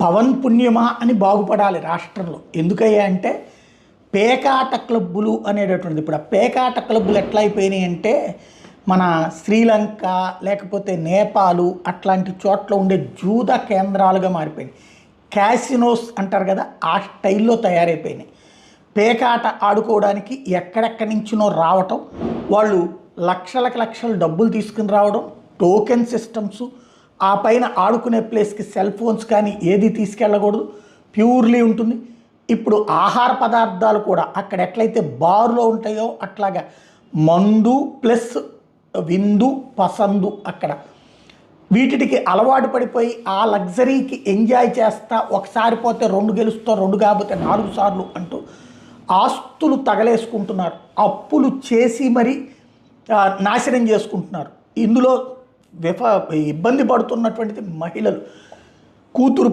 పవన్ పుణ్యమా అని బాగుపడాలి రాష్ట్రంలో. ఎందుకయ్యా అంటే పేకాట క్లబ్బులు అనేటటువంటిది. ఇప్పుడు ఆ పేకాట క్లబ్బులు ఎట్లా అయిపోయినాయి అంటే మన శ్రీలంక లేకపోతే నేపాలు అట్లాంటి చోట్ల ఉండే జూద కేంద్రాలుగా మారిపోయినాయి. క్యాసినోస్ అంటారు కదా, ఆ స్టైల్లో తయారైపోయినాయి. పేకాట ఆడుకోవడానికి ఎక్కడెక్కడి నుంచినో రావటం, వాళ్ళు లక్షలకు లక్షలు డబ్బులు తీసుకుని రావడం, టోకెన్ సిస్టమ్స్, ఆ పైన ఆడుకునే ప్లేస్కి సెల్ ఫోన్స్ కానీ ఏది తీసుకెళ్ళకూడదు, ప్యూర్లీ ఉంటుంది. ఇప్పుడు ఆహార పదార్థాలు కూడా అక్కడ ఎట్లయితే బారులో ఉంటాయో అట్లాగా మందు ప్లస్ విందు పసందు అక్కడ వీటికి అలవాటు పడిపోయి ఆ లగ్జరీకి ఎంజాయ్ చేస్తా ఒకసారి పోతే 2 గెలుస్తా 2 కాకపోతే 4 సార్లు అంటూ ఆస్తులు తగలేసుకుంటున్నారు. అప్పులు చేసి మరి నాశనం చేసుకుంటున్నారు. ఇందులో ఇబ్బంది పడుతున్నటువంటిది మహిళలు. కూతురు